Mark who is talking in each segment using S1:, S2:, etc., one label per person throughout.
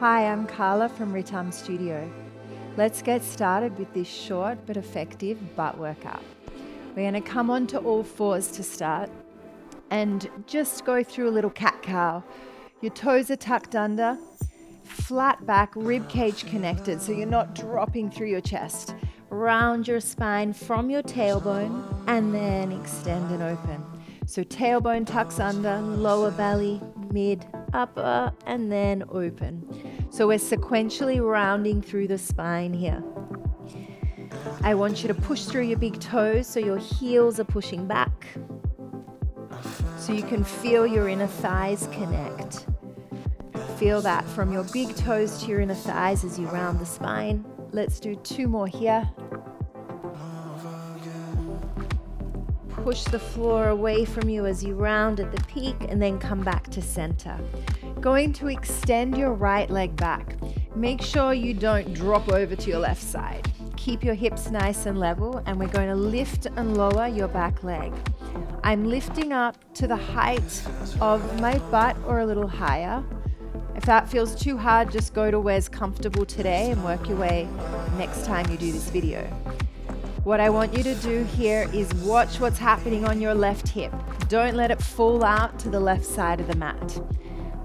S1: Hi, I'm Carla from Ritam Studio. Let's get started with this short but effective butt workout. We're going to come onto all fours to start and just go through a little cat-cow. Your toes are tucked under, flat back, rib cage connected so you're not dropping through your chest. Round your spine from your tailbone and then extend and open. So tailbone tucks under, lower belly, mid, upper, and then open. So we're sequentially rounding through the spine here. I want you to push through your big toes so your heels are pushing back. So you can feel your inner thighs connect. Feel that from your big toes to your inner thighs as you round the spine. Let's do 2 more here. Push the floor away from you as you round at the peak and then come back to center. Going to extend your right leg back. Make sure you don't drop over to your left side. Keep your hips nice and level, and we're going to lift and lower your back leg. I'm lifting up to the height of my butt or a little higher. If that feels too hard, just go to where's comfortable today and work your way next time you do this video. What I want you to do here is watch what's happening on your left hip. Don't let it fall out to the left side of the mat.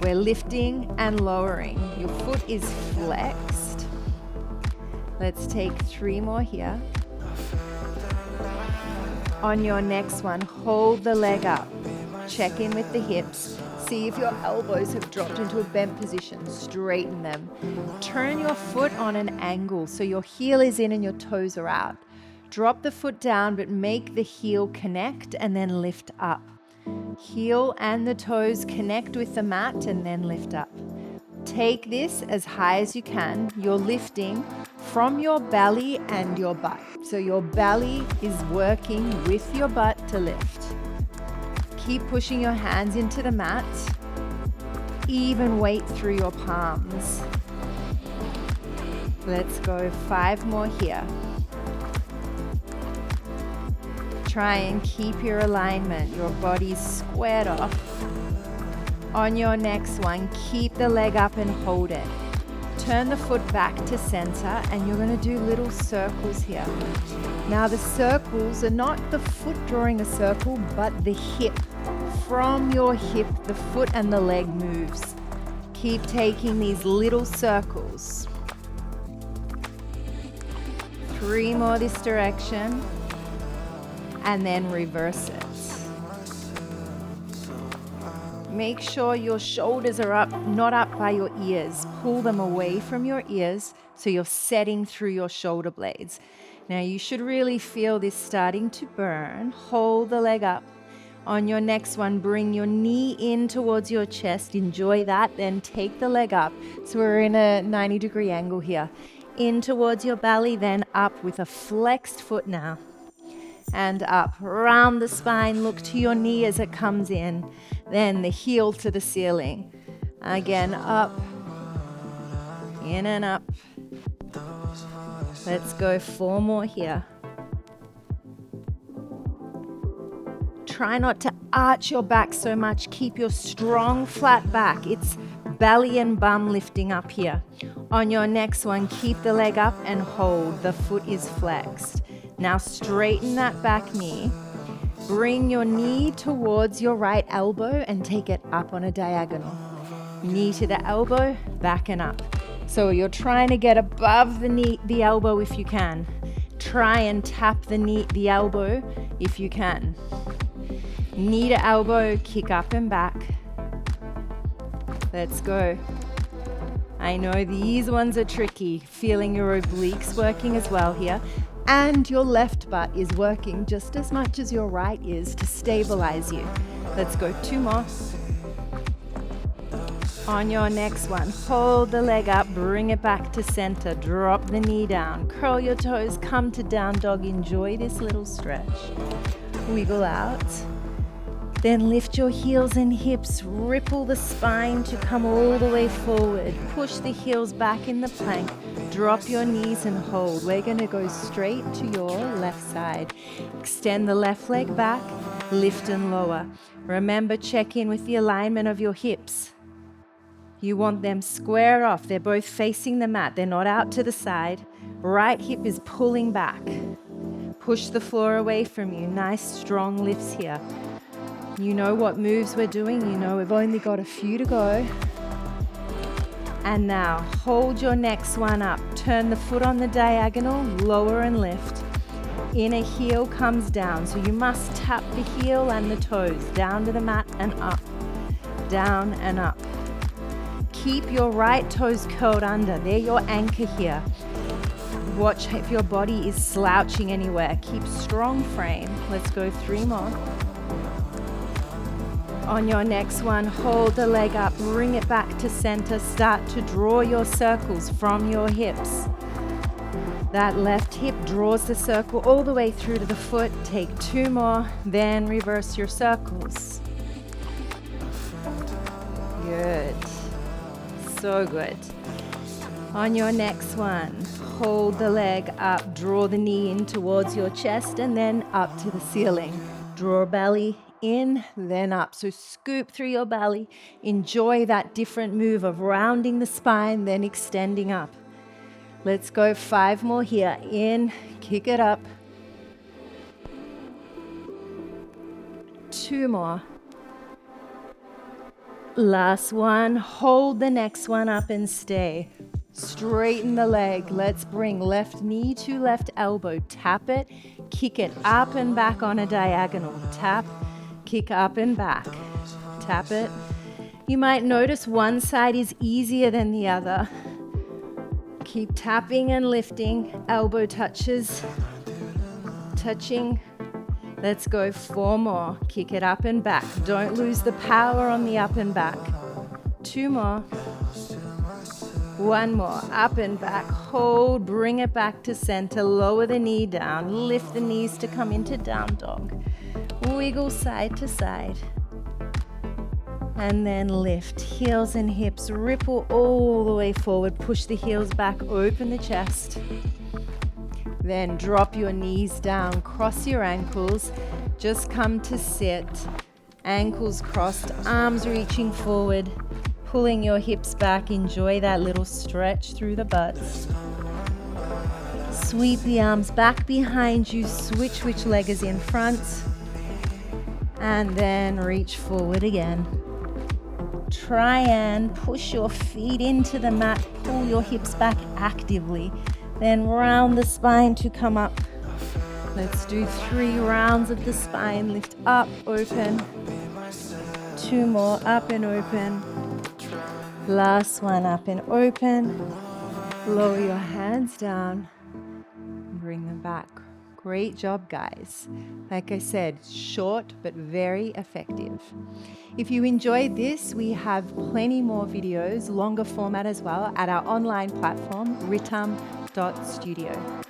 S1: We're lifting and lowering. Your foot is flexed. Let's take 3 more here. On your next one, hold the leg up. Check in with the hips. See if your elbows have dropped into a bent position. Straighten them. Turn your foot on an angle so your heel is in and your toes are out. Drop the foot down, but make the heel connect and then lift up. Heel and the toes connect with the mat and then lift up. Take this as high as you can. You're lifting from your belly and your butt. So your belly is working with your butt to lift. Keep pushing your hands into the mat. Even weight through your palms. Let's go 5 more here. Try and keep your alignment. Your body's squared off. On your next one, keep the leg up and hold it. Turn the foot back to center and you're going to do little circles here. Now the circles are not the foot drawing a circle, but the hip. From your hip, the foot and the leg moves. Keep taking these little circles. 3 more this direction. And then reverse it. Make sure your shoulders are up, not up by your ears. Pull them away from your ears so you're setting through your shoulder blades. Now you should really feel this starting to burn. Hold the leg up. On your next one, bring your knee in towards your chest. Enjoy that. Then take the leg up. So we're in a 90-degree angle here. In towards your belly, then up with a flexed foot now. And up, round the spine, look to your knee as it comes in. Then the heel to the ceiling. Again, up, in and up. Let's go 4 more here. Try not to arch your back so much. Keep your strong flat back. It's belly and bum lifting up here. On your next one, keep the leg up and hold. The foot is flexed. Now straighten that back knee. Bring your knee towards your right elbow and take it up on a diagonal. Knee to the elbow, back and up. So you're trying to get above the elbow if you can. Try and tap the elbow if you can. Knee to elbow, kick up and back. Let's go. I know these ones are tricky. Feeling your obliques working as well here. And your left butt is working just as much as your right is to stabilize you. Let's go 2 more. On your next one, hold the leg up, bring it back to center, drop the knee down, curl your toes, come to down dog, enjoy this little stretch. Wiggle out. Then lift your heels and hips, ripple the spine to come all the way forward. Push the heels back in the plank, drop your knees and hold. We're going to go straight to your left side. Extend the left leg back, lift and lower. Remember, check in with the alignment of your hips. You want them square off. They're both facing the mat. They're not out to the side. Right hip is pulling back. Push the floor away from you. Nice strong lifts here. You know what moves we're doing. You know we've only got a few to go. And now hold your next one up. Turn the foot on the diagonal, lower and lift. Inner heel comes down. So you must tap the heel and the toes down to the mat and up. Down and up. Keep your right toes curled under. They're your anchor here. Watch if your body is slouching anywhere. Keep strong frame. Let's go 3 more. On your next one, hold the leg up, bring it back to center. Start to draw your circles from your hips. That left hip draws the circle all the way through to the foot. Take 2 more, then reverse your circles. Good. So good. On your next one, hold the leg up, draw the knee in towards your chest and then up to the ceiling. Draw belly in, then up. So scoop through your belly. Enjoy that different move of rounding the spine, then extending up. Let's go 5 more here. In, kick it up. 2 more. Last one, hold the next one up and stay. Straighten the leg. Let's bring left knee to left elbow. Tap it, kick it up and back on a diagonal. Tap, kick up and back. Tap it. You might notice one side is easier than the other. Keep tapping and lifting. Elbow touches, touching. Let's go 4 more. Kick it up and back. Don't lose the power on the up and back. 2 more. 1 more. Up and back. Hold. Bring it back to center. Lower the knee down. Lift the knees to come into down dog. Wiggle side to side. And then lift. Heels and hips. Ripple all the way forward. Push the heels back. Open the chest. Then drop your knees down, cross your ankles, just come to sit, ankles crossed, arms reaching forward, pulling your hips back. Enjoy that little stretch through the butt. Sweep the arms back behind you, switch which leg is in front, and then reach forward again. Try and push your feet into the mat, pull your hips back actively. Then round the spine to come up. Let's do 3 rounds of the spine. Lift up, open. 2 more, up and open. Last one, up and open. Lower your hands down. Bring them back. Great job, guys. Like I said, short but very effective. If you enjoyed this, we have plenty more videos, longer format as well, at our online platform, Ritam.studio.